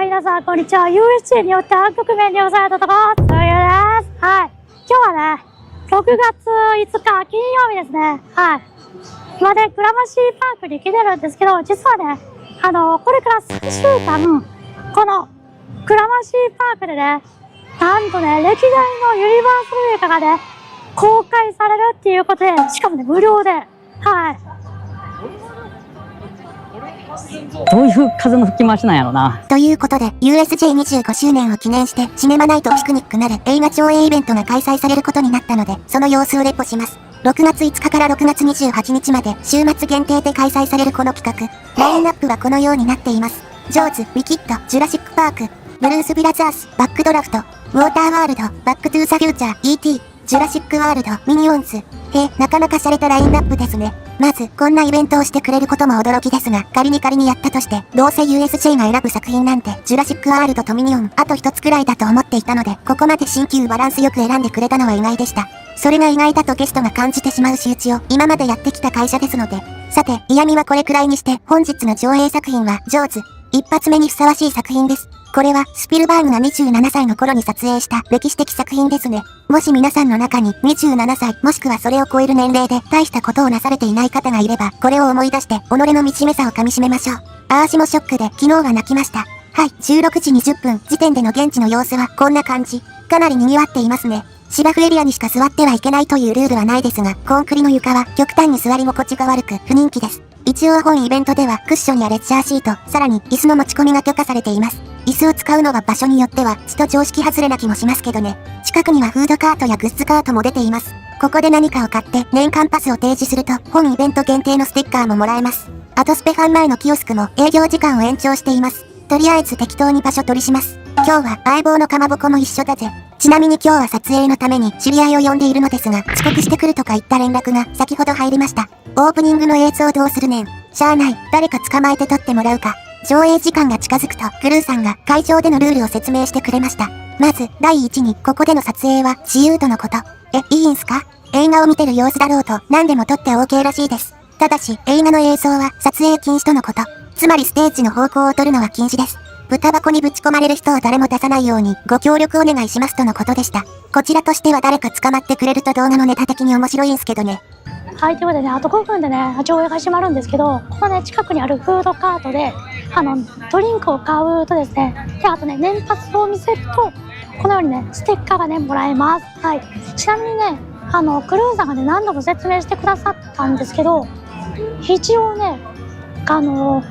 はい、皆さん、こんにちは。USJ によって暗黒面に押されたところ、そういうです。はい。今日はね、6月5日金曜日ですね。はい。今ね、グラマシーパークに来てるんですけど、実はね、これから3週間、このグラマシーパークでね、なんとね、歴代のユニバーサル映画がね、公開されるっていうことで、しかもね、無料で、はい。どういう風の吹き回しなんやろな。ということで、USJ25 周年を記念して、シネマナイトピクニックなる映画上映イベントが開催されることになったので、その様子をレポします。6月5日から6月28日まで、週末限定で開催されるこの企画。ラインナップはこのようになっています。ジョーズ、ウィキッド、ジュラシックパーク、ブルース・ブラザース、バックドラフト、ウォーターワールド、バックトゥーザフューチャー、E.T., ジュラシックワールド、ミニオンズ。なかなか洒落たラインナップですね。まず、こんなイベントをしてくれることも驚きですが、仮にやったとして、どうせ USJ が選ぶ作品なんて、ジュラシックワールドとミニオン、あと一つくらいだと思っていたので、ここまで新旧バランスよく選んでくれたのは意外でした。それが意外だとゲストが感じてしまう仕打ちを、今までやってきた会社ですので。さて、嫌味はこれくらいにして、本日の上映作品は、ジョーズ。一発目にふさわしい作品です。これは、スピルバーグが27歳の頃に撮影した歴史的作品ですね。もし皆さんの中に27歳、もしくはそれを超える年齢で大したことをなされていない方がいれば、これを思い出して、己の惨めさをかみしめましょう。私もショックで、昨日は泣きました。はい、16時20分、時点での現地の様子はこんな感じ。かなり賑わっていますね。芝生エリアにしか座ってはいけないというルールはないですが、コンクリの床は極端に座り心地が悪く、不人気です。一応本イベントではクッションやレッチャーシート、さらに椅子の持ち込みが許可されています。椅子を使うのは場所によっては、ちと常識外れな気もしますけどね。近くにはフードカートやグッズカートも出ています。ここで何かを買って年間パスを提示すると、本イベント限定のステッカーももらえます。あとスペファン前のキオスクも営業時間を延長しています。とりあえず適当に場所取りします。今日は相棒のかまぼこも一緒だぜ。ちなみに今日は撮影のために知り合いを呼んでいるのですが、遅刻してくるとか言った連絡が先ほど入りました。オープニングの映像どうするねん。しゃあない、誰か捕まえて撮ってもらうか。上映時間が近づくと、クルーさんが会場でのルールを説明してくれました。まず、第一に、ここでの撮影は自由とのこと。いいんすか？映画を見てる様子だろうと何でも撮って OK らしいです。ただし、映画の映像は撮影禁止とのこと。つまりステージの方向を撮るのは禁止です。豚箱にぶち込まれる人を誰も出さないようにご協力お願いしますとのことでした。こちらとしては誰か捕まってくれると動画のネタ的に面白いんすけどね。はい、ということでね、あと5分でね、上映が始まるんですけど、このね、近くにあるフードカートで、ドリンクを買うとですね、で、あとね、年パスを見せると、このようにね、ステッカーがね、もらえます。はい。ちなみにね、クルーさんがね、何度も説明してくださったんですけど、一応ね、画面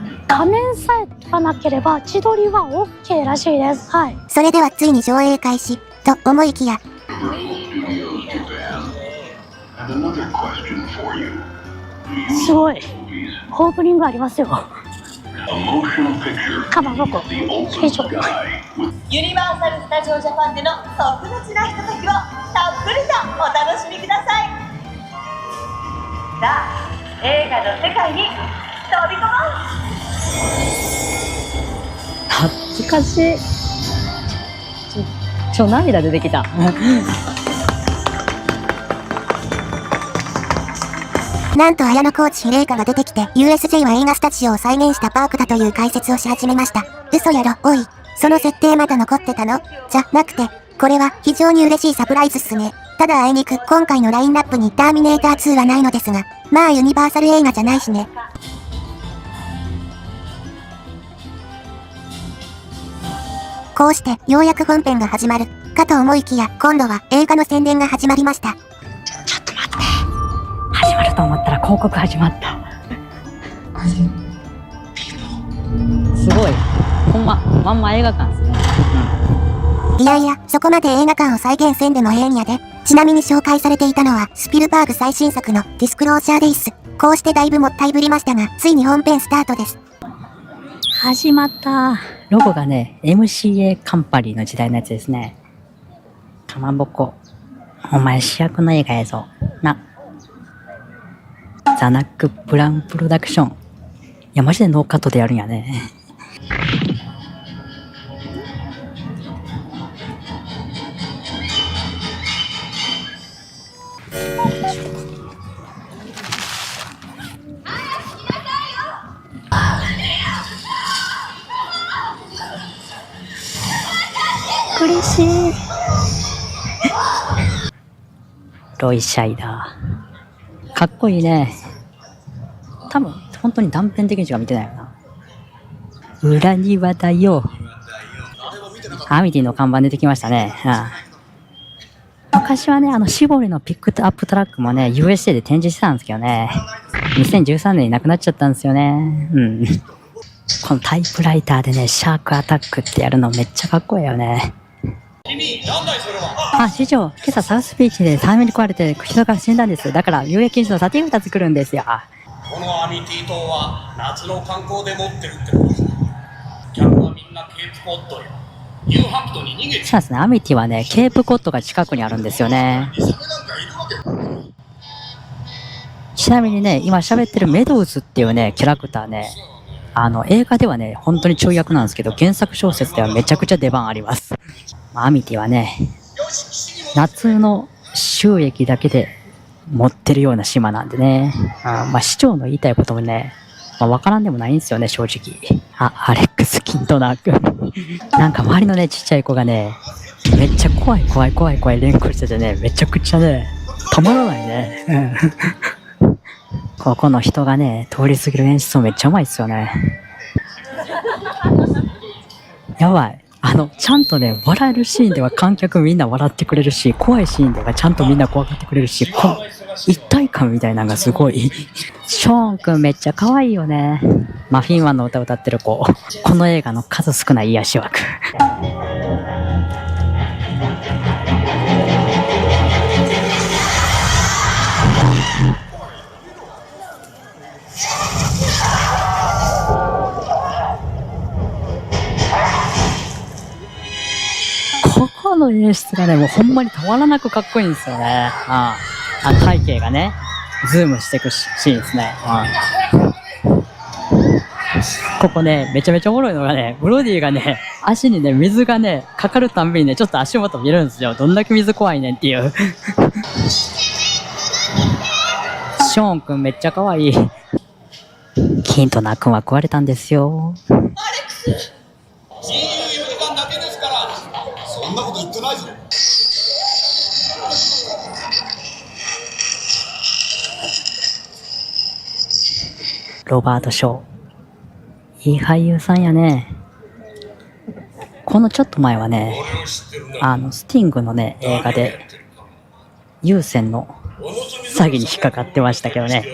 さえ取らなければ、自撮りは OK らしいです。はい。それではついに上映開始、と思いきや、すごい。オープニングありますよ。かまぼこ。ユニバーサル・スタジオ・ジャパンでの特別なひとときをたっぷりとお楽しみください。さあ、映画の世界に飛び込もう。懐かしい。涙出てきた。なんと綾野コーチ陛下が出てきて USJ は映画スタジオを再現したパークだという解説をし始めました。嘘やろ、おい。その設定まだ残ってたの？じゃなくて、これは非常に嬉しいサプライズっすね。ただあいにく今回のラインナップにターミネーター2はないのですが、まあユニバーサル映画じゃないしね。こうしてようやく本編が始まるかと思いきや、今度は映画の宣伝が始まりました。ちょっと待って。始まると思ったら広告始まった。すごい。まんま映画館ですね。いやいや、そこまで映画館を再現せんでもええんやで。ちなみに紹介されていたのは、スピルバーグ最新作のディスクロージャーデイス。こうしてだいぶもったいぶりましたが、ついに本編スタートです。始まった。ロゴがね、MCA カンパニーの時代のやつですね。かまぼこ。お前主役の映画やぞ。な。ザナック・ブラウンプロダクション。いや、マジでノーカットでやるんやね。嬉しい。ロイ・シャイダー。かっこいいね。多分、本当に断片的にしか見てないよな。裏庭だよ。アミティの看板出てきましたね。昔はね、シボリのピックアップトラックもね、USA で展示してたんですけどね。2013年になくなっちゃったんですよね。うん。このタイプライターでね、シャークアタックってやるのめっちゃかっこいいよね。あ、師匠、今朝サウスビーチでサメに食われて人が死んだんです。だから有益禁止のサティー2作るんですよ。このアミティ島は夏の観光で持ってるってことさ。客はみんなケープコッドやニューハンプトンに逃げて。そうですね、アミティはね、ケープコッドが近くにあるんですよね。ちなみにね、今喋ってるメドウズっていうね、キャラクターね、映画ではね、本当にちょい役なんですけど、原作小説ではめちゃくちゃ出番あります。アミティはね、夏の収益だけで持ってるような島なんでね。市長の言いたいこともね、わからんでもないんですよね、正直。アレックス・キントナー君。なんか周りのね、ちっちゃい子がね、めっちゃ怖い連呼しててね、めちゃくちゃね、止まらないね。ここの人がね、通り過ぎる演出もめっちゃうまいっすよね。やばい。ちゃんとね、笑えるシーンでは観客みんな笑ってくれるし、怖いシーンではちゃんとみんな怖がってくれるし、この一体感みたいなのがすごい。ショーンくんめっちゃ可愛いよね。マフィンワンの歌を歌ってる子。この映画の数少ない癒し枠。ここの演出がね、もうほんまにたまらなくかっこいいんですよね。背景がね、ズームしていくシーンですね。ここね、めちゃめちゃおもろいのがね、ブロディがね、足にね、水がね、かかるたんびにね、ちょっと足元見るんですよ。どんだけ水怖いねんっていう。ショーンくんめっちゃ可愛い。キントナーくんは食われたんですよ。自由4時間だけですから。そんなこと言ってないぞ。ロバート・ショー。いい俳優さんやね。このちょっと前はね、スティングのね、映画で、有線の詐欺に引っかかってましたけどね。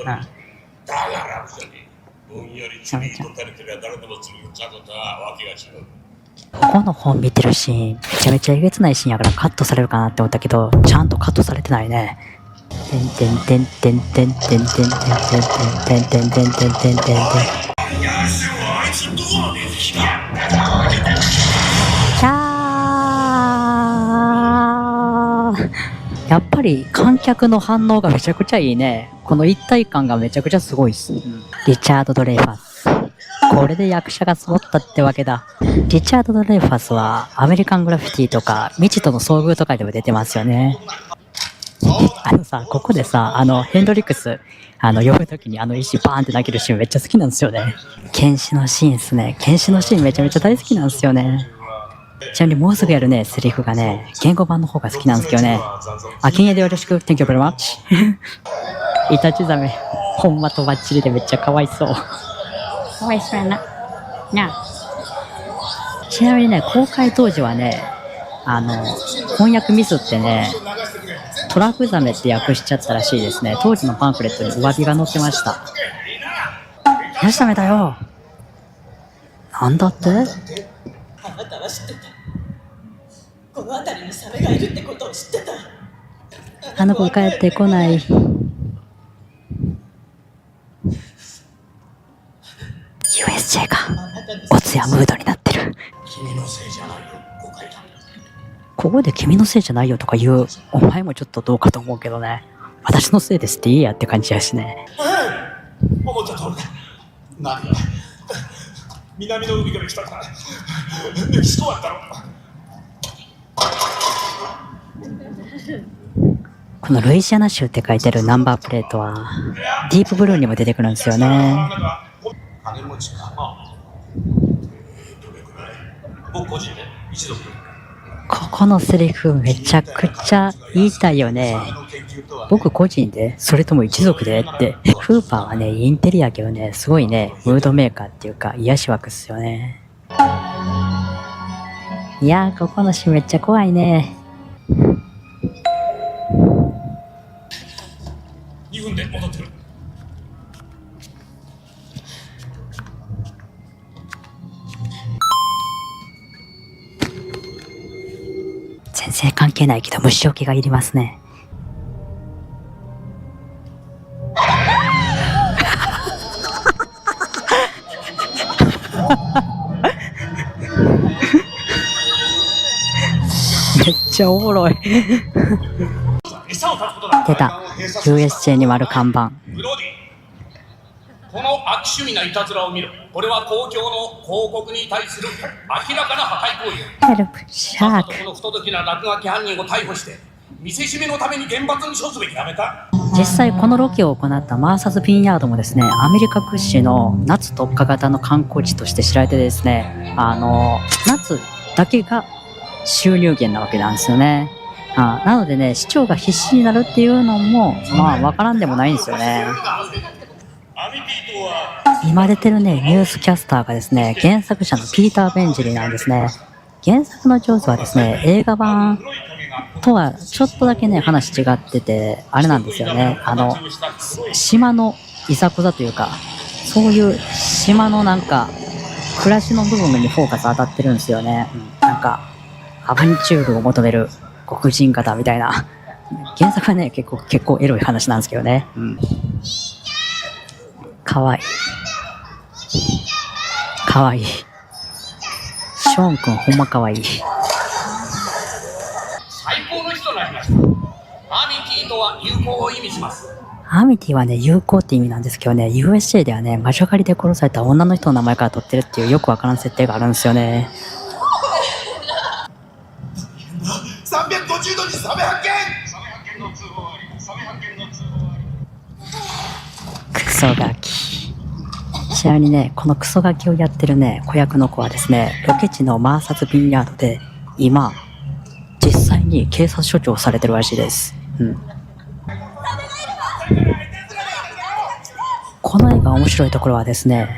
ここの本見てるシーン、めちゃめちゃえげつないシーンやからカットされるかなって思ったけど、ちゃんとカットされてないね。てんてんてんてんてんてんてんてんてんてんてんてんてんてんてんてんてんてん。やっぱり観客の反応がめちゃくちゃいいね。この一体感がめちゃくちゃすごいっす。リチャード・ドレイファス。これで役者が揃ったってわけだ。リチャード・ドレイファスはアメリカン・グラフィティとか未知との遭遇とかでも出てますよね。ここでさ、ヘンドリックス、呼ぶときに石バーンって投げるシーンめっちゃ好きなんですよね。剣士のシーンっすね。剣士のシーンめちゃめちゃ大好きなんですよね。ちなみにもうすぐやるね、セリフがね、言語版の方が好きなんですけどね。禁煙でよろしく、Thank you very much。イタチザメ、ほんまとばっちりでめっちゃかわいそう。かわいそうやな。ちなみにね、公開当時はね、翻訳ミスってね、トラフザメって訳しちゃったらしいですね。当時のパンフレットに上着が載ってました。ヤシザメだよ。なんだって？あなたは知ってた。この辺りにサメがいるってことを知ってた。あの子帰ってこない。USJ がおつやムードになってる。君のせいじゃないよ、誤解だ。ここで君のせいじゃないよとか言うお前もちょっとどうかと思うけどね。私のせいですっていいやって感じやしね。思った通りだ。何が南の海から来たか。メキシコ湾だろ。このルイジアナ州って書いてるナンバープレートはディープブルーにも出てくるんですよね。金持ちか。どれくらい？僕個人で1ドル。ここのセリフめちゃくちゃ言いたいよね。僕個人で、それとも一族でって。フーパーはね、インテリやけどね、すごいね、ムードメーカーっていうか、癒し枠っすよね。いやー、ここのシーンめっちゃ怖いね。2分で戻ってくる。全然関係ないけど虫除けがいりますね。めっちゃおもろい。出た。USJ に丸看板。ブロディ、この悪趣味ないたずらを見ろ。これは公共の広告に対する明らかな破壊行為。ヘルプシャーク。この不届きな落書き犯人を逮捕して見せしめのために厳罰に処すべき。やめた。実際このロケを行ったマーサズ・ビンヤードもですね、アメリカ屈指の夏特化型の観光地として知られてですね、夏だけが収入源なわけなんですよね。なのでね、市長が必死になるっていうのもまあわからんでもないんですよね。今出てるね、ニュースキャスターがですね、原作者のピーター・ベンジリーなんですね。原作のジョーズはですね、映画版とはちょっとだけね、話違ってて、あれなんですよね。島のいざこざというか、そういう島のなんか、暮らしの部分にフォーカス当たってるんですよね。なんか、アバンチュールを求める黒人方みたいな。原作はね、結構エロい話なんですけどね。かわいい。かわいい。ショーンくんほんまかわいい。最高の日となりました。アミティとは友好を意味します。アミティはね、友好って意味なんですけどね、USJ ではね、魔女狩りで殺された女の人の名前から取ってるっていうよくわからん設定があるんですよね。350度にサメ発見。クソガキ。ちなみにね、このクソガキをやってるね、子役の子はですね、ロケ地のマーサズ・ビンヤードで、今、実際に警察署長をされてるらしいです。この映画面白いところはですね、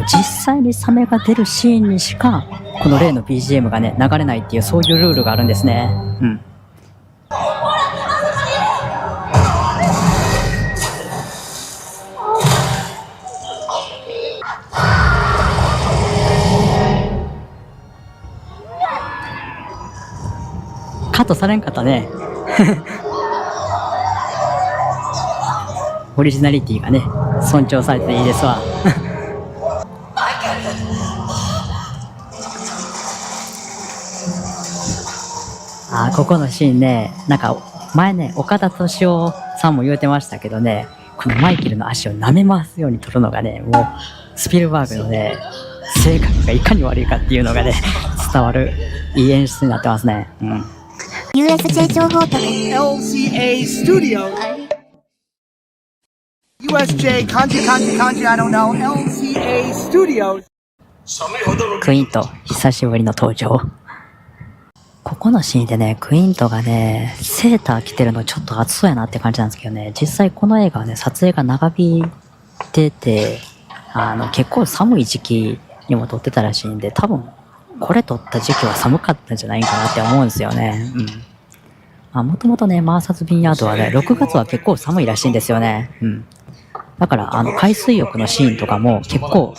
実際にサメが出るシーンにしか、この例の BGM がね、流れないっていう、そういうルールがあるんですね。カットされんかったね。オリジナリティがね、尊重されていいですわ。ここのシーンね、なんか前ね、岡田敏夫さんも言うてましたけどね、このマイケルの足を舐め回すように撮るのがね、もうスピルバーグのね、性格がいかに悪いかっていうのがね、伝わるいい演出になってますね。USJ 情報局 LCA Studio USJ kanji I don't know LCA Studios クイント久しぶりの登場。ここのシーンでね、クイントがね、セーター着てるのちょっと暑そうやなって感じなんですけどね、実際この映画はね、撮影が長引いてて、結構寒い時期にも撮ってたらしいんで、多分これ撮った時期は寒かったんじゃないかなって思うんですよね。もともとね、マーサズ・ビンヤードはね、6月は結構寒いらしいんですよね。だから、海水浴のシーンとかも結構、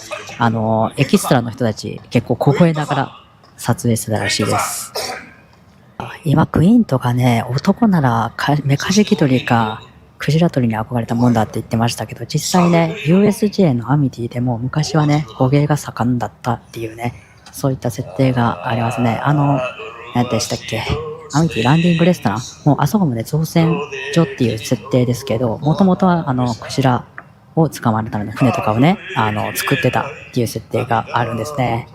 エキストラの人たち結構凍えながら撮影してたらしいです。今、クイーンとかね、男ならメカジキ鳥かクジラ鳥に憧れたもんだって言ってましたけど、実際ね、USJ のアミティでも昔はね、捕鯨が盛んだったっていうね、そういった設定がありますね。何でしたっけ、アミティランディングレストラン、もうあそこもね、造船所っていう設定ですけど、もともとはクジラを捕まえるための船とかをね、作ってたっていう設定があるんですね。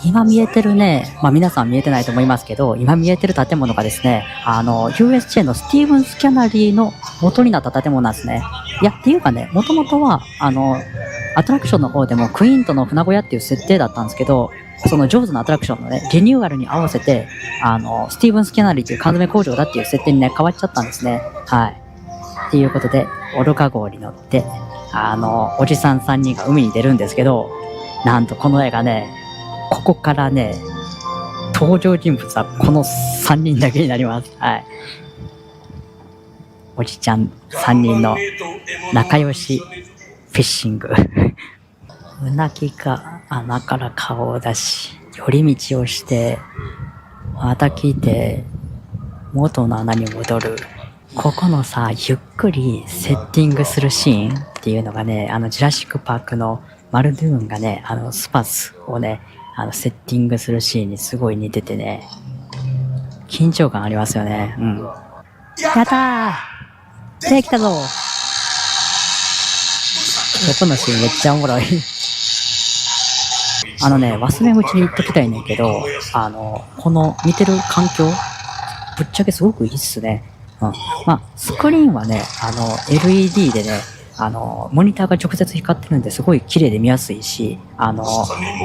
今見えてるね、皆さん見えてないと思いますけど、今見えてる建物がですね、USJ のスティーブンス・キャナリーの元になった建物なんですね。いや、っていうかね、もともとは、アトラクションの方でもクイーントの船小屋っていう設定だったんですけど、そのジョーズのアトラクションのね、リニューアルに合わせて、スティーブン・スキャナリーという缶詰工場だっていう設定にね、変わっちゃったんですね。はい。っていうことで、オルカ号に乗って、おじさん3人が海に出るんですけど、なんとこの映画ね、ここからね、登場人物はこの3人だけになります。はい。おじちゃん3人の仲良しフィッシング。うなぎが穴から顔を出し、寄り道をして、また来て、元の穴に戻る。ここのさ、ゆっくりセッティングするシーンっていうのがね、ジュラシックパークのマルドゥーンがね、スパスをね、セッティングするシーンにすごい似ててね、緊張感ありますよね。うん。やったー！できたぞ！ここのシーンめっちゃおもろい。忘れ口に言っときたいねんけど、この見てる環境、ぶっちゃけすごくいいっすね。うん。まあ、スクリーンはね、LED でね、モニターが直接光ってるんですごい綺麗で見やすいし、画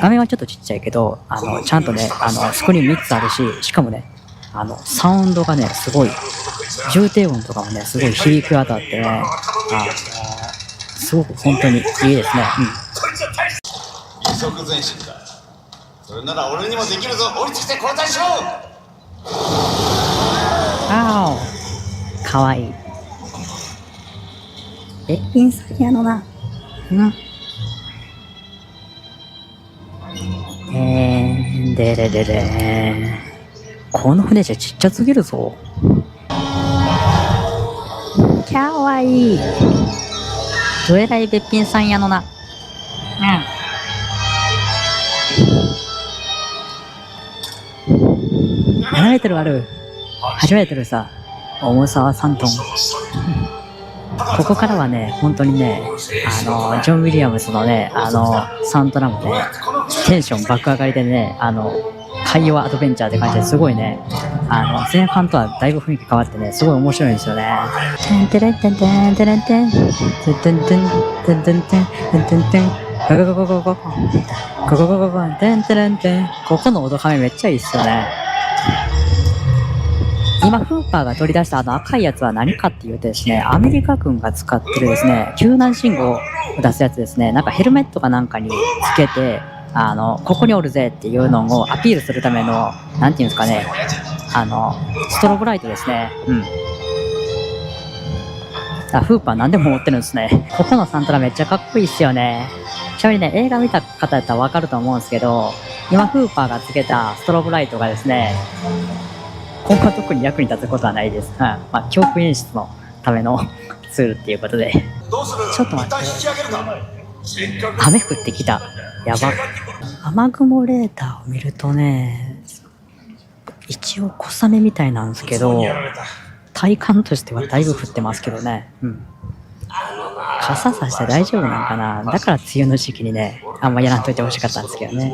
面はちょっとちっちゃいけど、ちゃんとね、スクリーン3つあるし、しかもね、サウンドがね、すごい、重低音とかもね、すごい響き渡ってね、すごく本当にいいですね。うん。二足前進か。それなら俺にもできるぞ。降りてきて交代しろ。あお、かわいい。べっぴんさんやのな。でれれれ。この船じゃちっちゃすぎるぞ。かわいい。どえらいべっぴんさんやのな。7メートルある。8メートルさ。重さは3トン。ここからはね、本当にね、ジョン・ウィリアムスのね、サントラもね、テンション爆上がりでね、海洋アドベンチャーって感じですごいね、前半とはだいぶ雰囲気変わってね、すごい面白いんですよね。テンテレンテンテンテレンテンテンテンテンテンテンテンテンテンテンゴゴゴゴゴゴゴゴゴゴゴゴテンテレンテン。ここの音亀めっちゃいいっすよね。今、フーパーが取り出した赤いやつは何かっていうとですね、アメリカ軍が使ってるですね、救難信号を出すやつですね。なんかヘルメットかなんかにつけて、ここにおるぜっていうのをアピールするための、なんていうんですかね、ストロボライトですね。うん。フーパー何でも持ってるんですね。ここのサントラめっちゃかっこいいっすよね。ちなみにね、映画見た方やったらわかると思うんですけど、今フーパーがつけたストロボライトがですね、今後は特に役に立つことはないです。まあ、恐怖演出のためのツールっていうことで。ちょっと待って。雨降ってきた。やば。雨雲レーダーを見るとね、一応小雨みたいなんですけど、体感としてはだいぶ降ってますけどね。うん。傘さして大丈夫なんかな。だから梅雨の時期にね、あんまやらんといてほしかったんですけどね。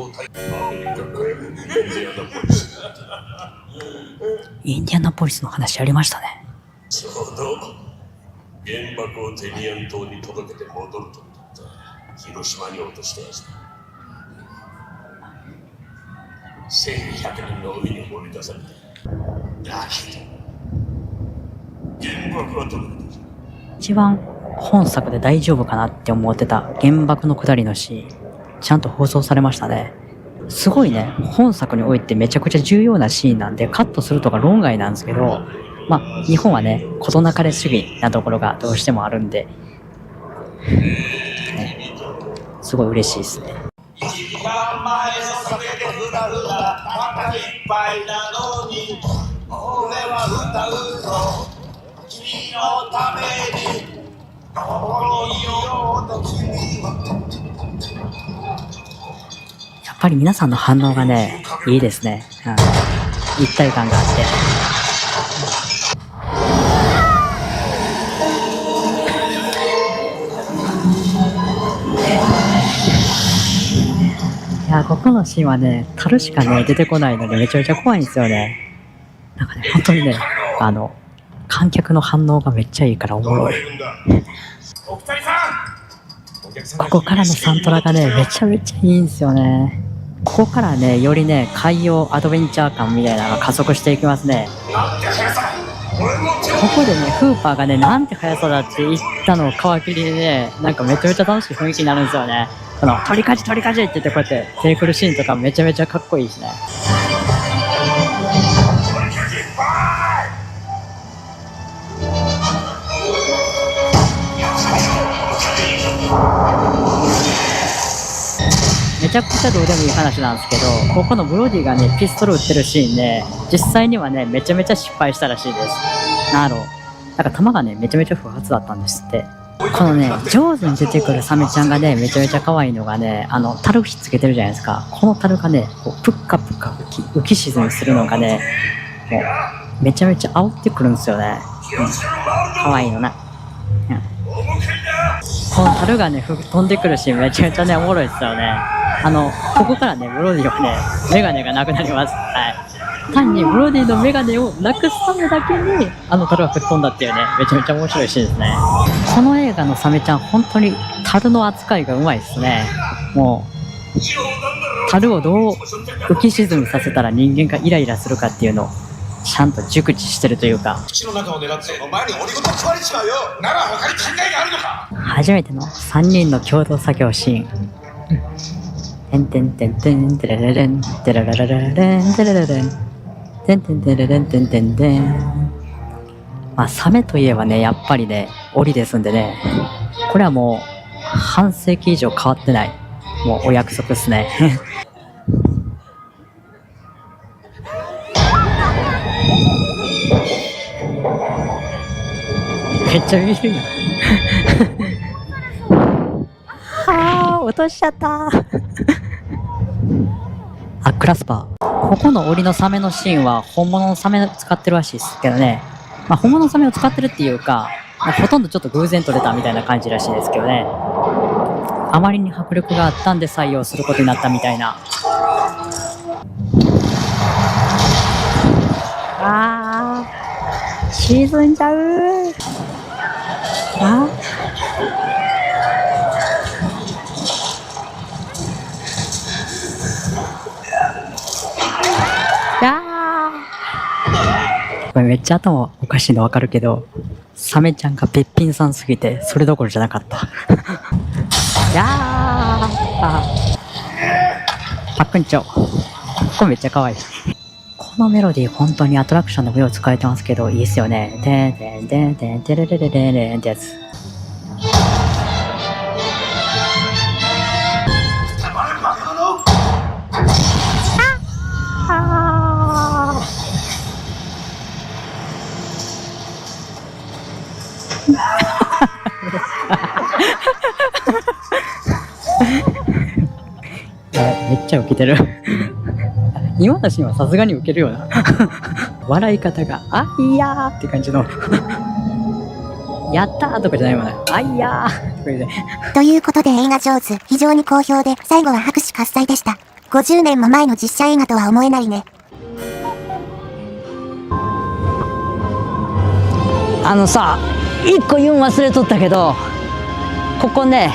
インディアナポリスの話ありましたね。ちょうど原爆をテニアン島に届けて戻ると言った広島に落としてました。1200人の海に放り出された。だけど原爆は届けた。一番本作で大丈夫かなって思ってた原爆の下りのシーン、ちゃんと放送されましたね。すごいね、本作においてめちゃくちゃ重要なシーンなんで、カットするとか論外なんですけど、まあ、日本はね、事なかれ主義なところがどうしてもあるんで、ね、すごい嬉しいですね。一番前の酒でふらふら腹いっぱいなのに俺は歌うぞ君のために心よと君は。やっぱり皆さんの反応がね、いいですね。一体感があって。いや、ここのシーンはね、樽しかね、出てこないのでめちゃめちゃ怖いんですよね。なんかね、本当にね、観客の反応がめっちゃいいからおもろい。ここからのサントラがね、めちゃめちゃいいんですよね。ここからね、よりね、海洋アドベンチャー感みたいなのが加速していきますね。なんて速さだ。俺も手をここでね、フーパーがね、なんて速さだって言ったのを皮切りでね、なんかめちゃめちゃ楽しい雰囲気になるんですよね。この、トリカジって言ってこうやって手振るシーンとかめちゃめちゃかっこいいしね。めちゃくちゃどうでもいい話なんですけど、ここのブロディがね、ピストル撃ってるシーンね、実際にはね、めちゃめちゃ失敗したらしいです。なんか弾がね、めちゃめちゃ不発だったんですって。このね、上手に出てくるサメちゃんがね、めちゃめちゃ可愛いのがね、樽火つけてるじゃないですか。この樽がね、こうプッカプカ浮き沈みするのがね、もう、めちゃめちゃ煽ってくるんですよね。可愛いのな。この樽がね、飛んでくるシーンめちゃめちゃね、おもろいですよね。ここからね、ブロディはね、メガネがなくなります。はい。単にブロディのメガネをなくすためだけに、樽が吹っ飛んだっていうね、めちゃめちゃ面白いシーンですね。この映画のサメちゃん、本当に樽の扱いがうまいですね。もう、樽をどう浮き沈みさせたら人間がイライラするかっていうのを、ちゃんと熟知してるというか。口の中を狙ってお前に鬼ごと食われちまうよ。なら他に考えがあるのか。初めての3人の共同作業シーン。てんてんてんてんてれれれんてらららられんてれれれんてんてんてれれんてんてんてん。まあサメといえばね、やっぱりね、檻ですんでね、これはもう半世紀以上変わってない、もうお約束ですね。めっちゃ見るやん。落としちゃった。あ、クラスパー。ここの檻のサメのシーンは本物のサメ使ってるらしいですけどね。まあ本物のサメを使ってるっていうか、まあ、ほとんどちょっと偶然取れたみたいな感じらしいですけどね。あまりに迫力があったんで採用することになったみたいな。沈んじゃう。これめっちゃ頭おかしいのわかるけど、サメちゃんがべっぴんさんすぎてそれどころじゃなかった。パックンチョ。これめっちゃ可愛い。このメロディー本当にアトラクションの上を使われてますけど、いいっすよね。てんてんてんてんてれれれれれんってやつ。めっちゃウケてる。今のシーンはさすがにウケるよな。笑い方が、あいやーって感じの。やったーとかじゃないもんね。あいやーとか言うて。ということで映画上手、非常に好評で、最後は拍手喝采でした。50年も前の実写映画とは思えないね。一個言うん忘れとったけど、ここね、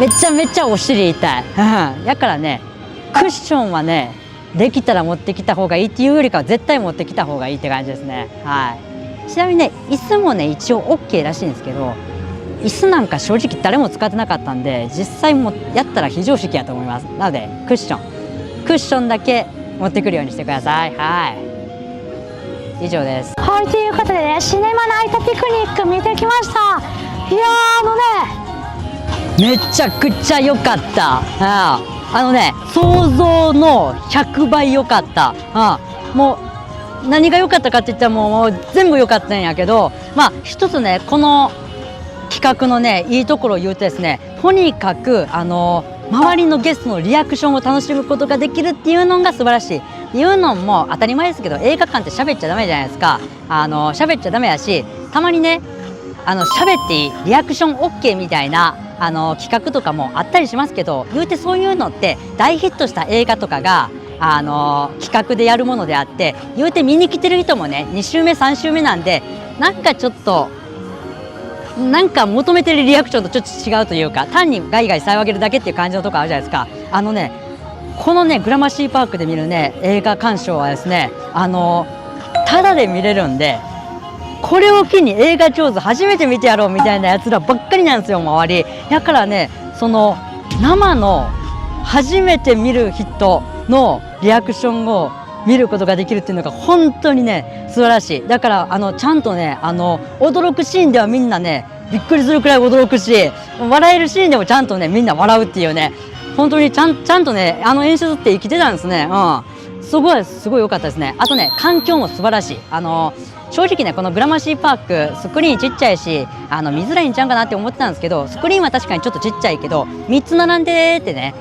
めちゃめちゃお尻痛い。やからね、クッションはね、できたら持ってきた方がいいっていうよりかは絶対持ってきた方がいいって感じですね。はい。ちなみにね、椅子もね、一応 OK らしいんですけど、椅子なんか正直誰も使ってなかったんで、実際もやったら非常識やと思います。なので、クッションだけ持ってくるようにしてください。はい。以上です。はい、ということでね、シネマナイトピクニック見てきました。いやめちゃくちゃ良かった。想像の100倍良かった。もう何が良かったかって言ったらもう全部良かったんやけど、まあ一つね、この企画のね、いいところを言うとですね、とにかく周りのゲストのリアクションを楽しむことができるっていうのが素晴らしい。いうのも当たり前ですけど、映画館って喋っちゃダメじゃないですか。喋っちゃダメやし、たまにね、喋っていいリアクション OK みたいな企画とかもあったりしますけど、言うてそういうのって大ヒットした映画とかが企画でやるものであって、言うて見に来てる人もね、2週目3週目なんで、なんかちょっとなんか求めてるリアクションとちょっと違うというか、単にガイガイ騒げるだけっていう感じのとこあるじゃないですか。このねグラマシーパークで見るね映画鑑賞はですねタダで見れるんで、これを機に映画上手初めて見てやろうみたいなやつらばっかりなんですよ、周り。だからね、その生の初めて見る人のリアクションを見ることができるっていうのが本当にね素晴らしい。だからちゃんとね驚くシーンではみんなねびっくりするくらい驚くし、笑えるシーンでもちゃんとねみんな笑うっていうね、本当にちゃんとね演出って生きてたんですね。すごい良かったですね。あとね環境も素晴らしい。正直ねこのグラマシーパークスクリーンちっちゃいし見づらいんちゃうかなって思ってたんですけど、スクリーンは確かにちょっとちっちゃいけど3つ並んでてね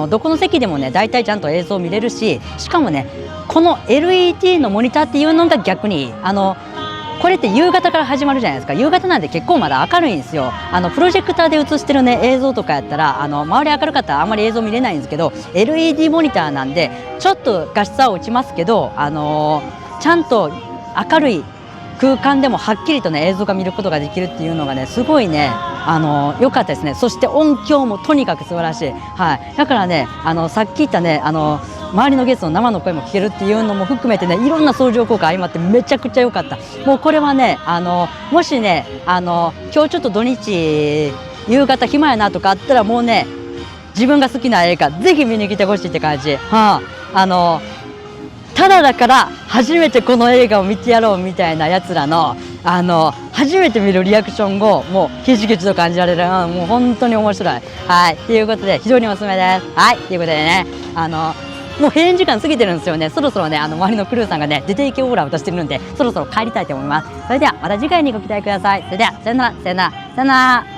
どこの席でもね大体ちゃんと映像見れるし、しかもねこの LED のモニターっていうのが逆にこれって夕方から始まるじゃないですか。夕方なんで結構まだ明るいんですよ。プロジェクターで映してるね映像とかやったら周り明るかったらあんまり映像見れないんですけど、 LED モニターなんでちょっと画質は落ちますけどちゃんと明るい空間でもはっきりとね映像が見ることができるっていうのがねすごいね良かったですね。そして音響もとにかく素晴らしい。だからねさっき言ったね周りのゲストの生の声も聞けるっていうのも含めてねいろんな相乗効果相まってめちゃくちゃ良かった。もうこれはねもしね今日ちょっと土日夕方暇やなとかあったらもうね自分が好きな映画ぜひ見に来てほしいって感じ。ただだから初めてこの映画を見てやろうみたいなやつらの初めて見るリアクションをもうひじきちと感じられる、もう本当に面白い。ということで非常におすすめです。ということでねもう閉園時間過ぎてるんですよね。そろそろね周りのクルーさんがね出ていけオーラを出してるんでそろそろ帰りたいと思います。それではまた次回にご期待ください。それではさよならさよならさよなら。